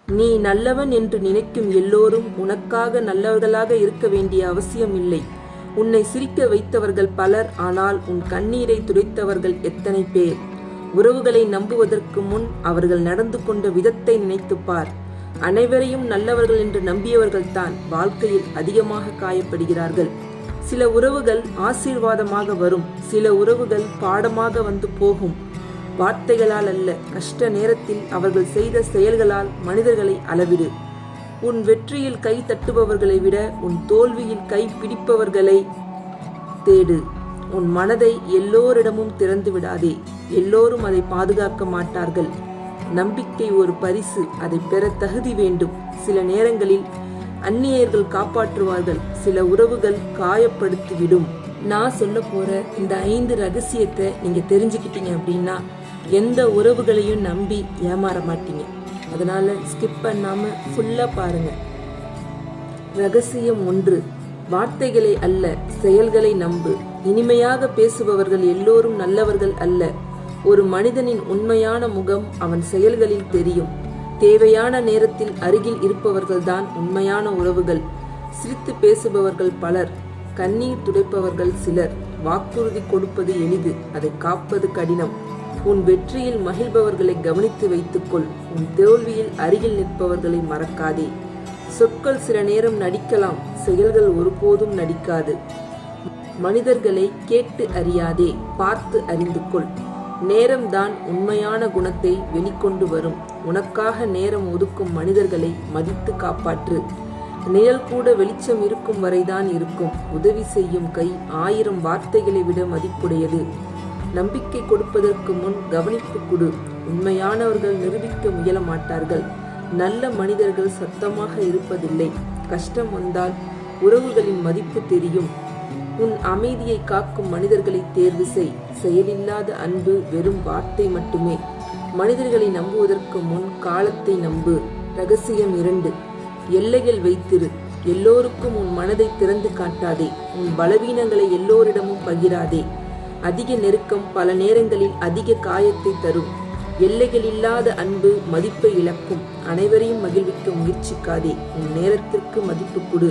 நீ நல்லவன் என்று நினைக்கும் எல்லோரும் உனக்காக நல்லவர்களாக இருக்க வேண்டிய அவசியம் இல்லை. உன்னை சிரிக்க வைத்தவர்கள் பலர், ஆனால் உன் கண்ணீரை துடைத்தவர்கள் எத்தனை பேர். உறவுகளை நம்புவதற்கு முன் அவர்கள் நடந்து கொண்ட விதத்தை நினைத்துப்பார். அனைவரையும் நல்லவர்கள் என்று நம்பியவர்கள்தான் வாழ்க்கையில் அதிகமாக காயப்படுகிறார்கள். சில உறவுகள் ஆசீர்வாதமாக வரும், சில உறவுகள் பாடமாக வந்து போகும். வார்த்தைகளால் அல்ல, கஷ்ட நேரத்தில் அவர்கள் செய்த செயல்களால் மனிதர்களை அளவிடு. உன் வெற்றியில் கை தட்டுபவர்களை விட உன் தோல்வியில் கை பிடிப்பவர்களை தேடு. உன் மனதை எல்லோரிடமும் திறந்து விடாதே. எல்லோரும் அதை பாதுகாக்க மாட்டார்கள். நம்பிக்கை ஒரு பரிசு, அதை பெற தகுதி வேண்டும். சில நேரங்களில் அந்நியர்கள் காப்பாற்றுவார்கள், சில உறவுகள் காயப்படுத்திவிடும். நான் சொல்ல போற இந்த 5 ரகசியத்தை நீங்க தெரிஞ்சுக்கிட்டீங்க அப்படின்னா எந்த உறவுகளையும் நம்பி ஏமாற மாட்டீங்க. அதனால ஸ்கிப் பண்ணாம ஃபுல்லா பாருங்க. ரகசியம் 1, வார்த்தைகளை அல்ல, செயல்களை நம்பு. இனிமையாக பேசுபவர்கள் எல்லோரும் நல்லவர்கள் அல்ல. ஒரு மனிதனின் உண்மையான முகம் அவன் செயல்களில் தெரியும். தேவையான நேரத்தில் அருகில் இருப்பவர்கள்தான் உண்மையான உறவுகள். சிரித்து பேசுபவர்கள் பலர், கண்ணீர் துடைப்பவர்கள் சிலர். வாக்குறுதி கொடுப்பது எளிது, அதை காப்பது கடினம். உன் வெற்றியில் மகிழ்பவர்களை கவனித்து வைத்துக்கொள். உன் தோல்வியில் அருகில் நிற்பவர்களை மறக்காதே. சொற்கள் சில நேரம் நடிக்கலாம், செயல்கள் ஒருபோதும் நடிக்காது. மனிதர்களை கேட்டு அறியாதே, பார்த்து அறிந்து கொள். நேரம்தான் உண்மையான குணத்தை வெளிக்கொண்டு வரும். உனக்காக நேரம் ஒதுக்கும் மனிதர்களை மதித்து காப்பாற்று. நிழல் கூட வெளிச்சம் இருக்கும் வரைதான் இருக்கும். உதவி செய்யும் கை 1000 வார்த்தைகளை விட மதிப்புடையது. நம்பிக்கை கொடுப்பதற்கு முன் கவனிப்பு கொடு. உண்மையானவர்கள் நிரூபிக்க முயல மாட்டார்கள். நல்ல மனிதர்கள் சத்தமாக இருப்பதில்லை. கஷ்டம் வந்தால் உறவுகளின் மதிப்பு தெரியும். உன் அமைதியை காக்கும் மனிதர்களை தேர்வு செய். செயலில்லாத அன்பு வெறும் வார்த்தை மட்டுமே. மனிதர்களை நம்புவதற்கு முன் காலத்தை நம்பு. ரகசியம் 2, எல்லைகள் வைத்திரு. எல்லோருக்கும் உன் மனதை திறந்து காட்டாதே. உன் பலவீனங்களை எல்லோரிடமும் பகிராதே. அதிக நெருக்கம் பல நேரங்களில் அதிக காயத்தை தரும். எல்லைகள் இல்லாத அன்பு மதிப்பை இழக்கும். அனைவரையும் மகிழ்விக்க முயற்சிக்காதே. உன் நேரத்திற்கு மதிப்பு கொடு.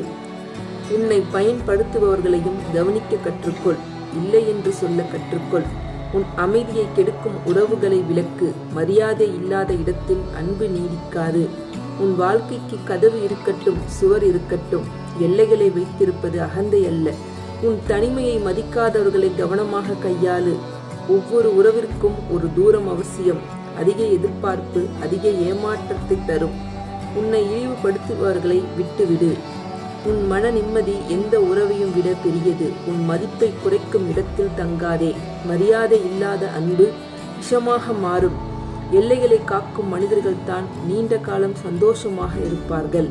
உன்னை பயன்படுத்துபவர்களையும் கவனிக்க கற்றுக்கொள். இல்லை என்று சொல்ல கற்றுக்கொள். உன் அமைதியை கெடுக்கும் உறவுகளை விலக்கு. மரியாதை இல்லாத இடத்தில் அன்பு நீடிக்காது. உன் வாழ்க்கைக்கு கதவு இருக்கட்டும், சுவர் இருக்கட்டும். எல்லைகளை வைத்திருப்பது அகந்தை அல்ல. உன் தனிமையை மதிக்காதவர்களை கவனமாக கையாளு. ஒவ்வொரு உறவிற்கும் ஒரு தூரம் அவசியம். அதிக எதிர்பார்ப்பு அதிக ஏமாற்றத்தை தரும். உன்னை இழிவுபடுத்துபவர்களை விட்டுவிடு. உன் மன நிம்மதி எந்த உறவையும் விட பெரியது. உன் மதிப்பை குறைக்கும் இடத்தில் தங்காதே. மரியாதை இல்லாத அன்பு விஷமாக மாறும். எல்லைகளை காக்கும் மனிதர்கள் தான் நீண்ட காலம் சந்தோஷமாக இருப்பார்கள்.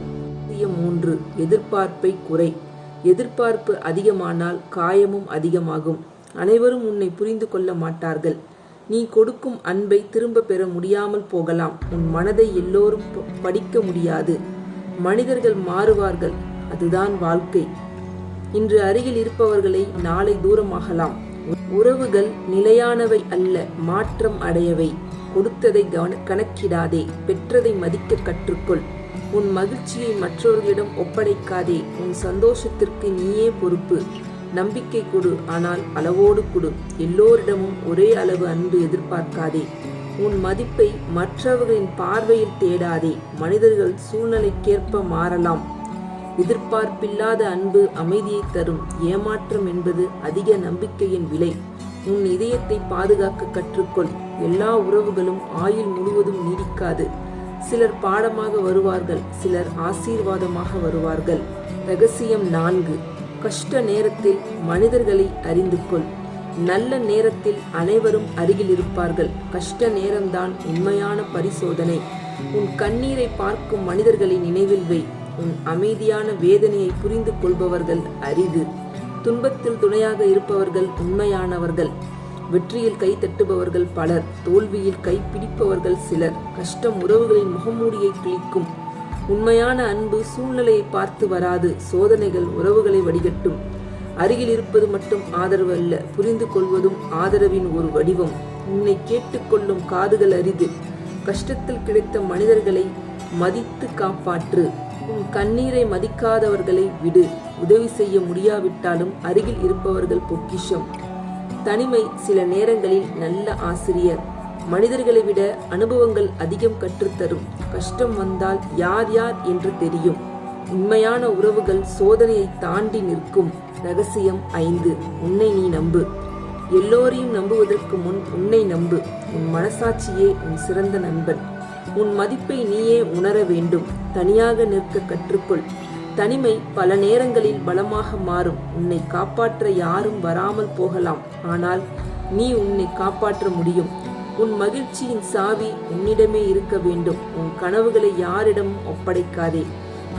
3, எதிர்பார்ப்பை குறை. எதிர்பார்ப்பு அதிகமானால் காயமும் அதிகமாகும். அனைவரும் உன்னை புரிந்து கொள்ள மாட்டார்கள். நீ கொடுக்கும் அன்பை திரும்ப பெற முடியாமல் போகலாம். உன் மனதை எல்லோரும் படிக்க முடியாது. மனிதர்கள் மாறுவார்கள், அதுதான் வாழ்க்கை. இன்று அருகில் இருப்பவர்களை நாளை தூரமாகலாம். உறவுகள் நிலையானவை அல்ல, மாற்றம் அடையவை. கொடுத்ததை கணக்கிடாதே, பெற்றதை மதிக்க கற்றுக்கொள். உன் மகிழ்ச்சியை மற்றவர்களிடம் ஒப்படைக்காதே. உன் சந்தோஷத்திற்கு நீயே பொறுப்பு. நம்பிக்கை கொடு, ஆனால் அளவோடு கொடு. எல்லோரிடமும் ஒரே அளவு அன்பு எதிர்பார்க்காதே. உன் மதிப்பை மற்றவர்களின் பார்வையில் தேடாதே. மனிதர்கள் சூழ்நிலைக்கேற்ப மாறலாம். எதிர்பார்ப்பில்லாத அன்பு அமைதியை தரும். ஏமாற்றம் என்பது அதிக நம்பிக்கையின் விலை. உன் இதயத்தை பாதுகாக்க கற்றுக்கொள். எல்லா உறவுகளும் ஆயுள் முழுவதும் நீடிக்காது. சிலர் பாடமாக வருவார்கள், சிலர் ஆசீர்வாதமாக வருவார்கள். ரகசியம் 4, கஷ்ட நேரத்தில் மனிதர்களை அறிந்து கொள். நல்ல நேரத்தில் அனைவரும் அருகில் இருப்பார்கள். கஷ்ட நேரம்தான் உண்மையான பரிசோதனை. உன் கண்ணீரை பார்க்கும் மனிதர்களை நினைவில் வை. உன் அமைதியான வேதனையை புரிந்து கொள்பவர்கள் அரிது. துன்பத்தில் துணையாக இருப்பவர்கள் உண்மையானவர்கள். வெற்றியில் கை தட்டுபவர்கள் பலர், தோல்வியில் கை பிடிப்பவர்கள் சிலர். கஷ்டம் உறவுகளின் முகமூடியை கிழிக்கும். உண்மையான அன்பு சூழ்நிலையை பார்த்து வராது. சோதனைகள் உறவுகளை வடிகட்டும். அருகில் இருப்பது மட்டும் ஆதரவு அல்ல, புரிந்து கொள்வதும் ஆதரவின் ஒரு வடிவம். உன்னை கேட்டுக்கொள்ளும் காதுகள் அரிது. கஷ்டத்தில் கிடைத்த மனிதர்களை மதித்து காப்பாற்று. உன் கண்ணீரை மதிக்காதவர்களை விடு. உதவி செய்ய முடியாவிட்டாலும் அருகில் இருப்பவர்கள் பொக்கிஷம். தனிமை சில நேரங்களில் நல்ல ஆசிரியர். மனிதர்களை விட அனுபவங்கள் அதிகம் கற்றுத்தரும். கஷ்டம் வந்தால் யார் யார் என்று தெரியும். உண்மையான உறவுகள் சோதனையை தாண்டி நிற்கும். ரகசியம் 5. உன்னை நீ நம்பு. எல்லோரையும் நம்புவதற்கு முன் உன்னை நம்பு. உன் மனசாட்சியே உன் சிறந்த நண்பன். உன் மதிப்பை நீயே உணர வேண்டும். தனியாக நிற்க கற்றுக்கொள். தனிமை பல நேரங்களில் பலமாக மாறும். உன்னை காப்பாற்ற யாரும் வராமல் போகலாம், ஆனால் நீ உன்னை காப்பாற்ற முடியும். உன் மகிழ்ச்சியின் சாவி உன்னிடமே இருக்க வேண்டும். உன் கனவுகளை யாரிடமும் ஒப்படைக்காதே.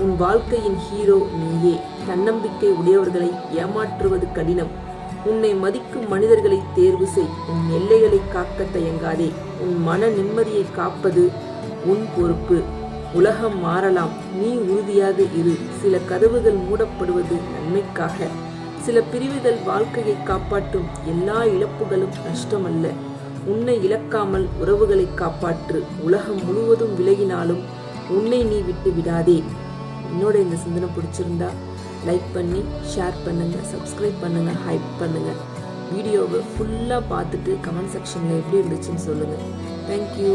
உன் வாழ்க்கையின் ஹீரோ நீயே. தன்னம்பிக்கை உடையவர்களை ஏமாற்றுவது கடினம். உன்னை மதிக்கும் மனிதர்களை தேர்வு செய். உன் எல்லைகளை காக்க தயங்காதே. உன் மன நிம்மதியை காப்பது உன் பொறுப்பு. உலகம் மாறலாம், நீ உறுதியாக இரு. சில கதவுகள் மூடப்படுவது நன்மைக்காக. சில பிரிவுகள் வாழ்க்கையை காப்பாற்றும். எல்லா இழப்புகளும் நஷ்டமல்ல. உன்னை இழக்காமல் உறவுகளை காப்பாற்று. உலகம் முழுவதும் விலகினாலும் உன்னை நீ விட்டு விடாதே. என்னோட இந்த சிந்தனை பிடிச்சிருந்தா லைக் பண்ணி ஷேர் பண்ணுங்க, சப்ஸ்கிரைப் பண்ணுங்க, ஹைப் பண்ணுங்க. வீடியோவை ஃபுல்லாக பார்த்துட்டு கமெண்ட் செக்ஷனில் எப்படி இருந்துச்சுன்னு சொல்லுங்கள். தேங்க்யூ.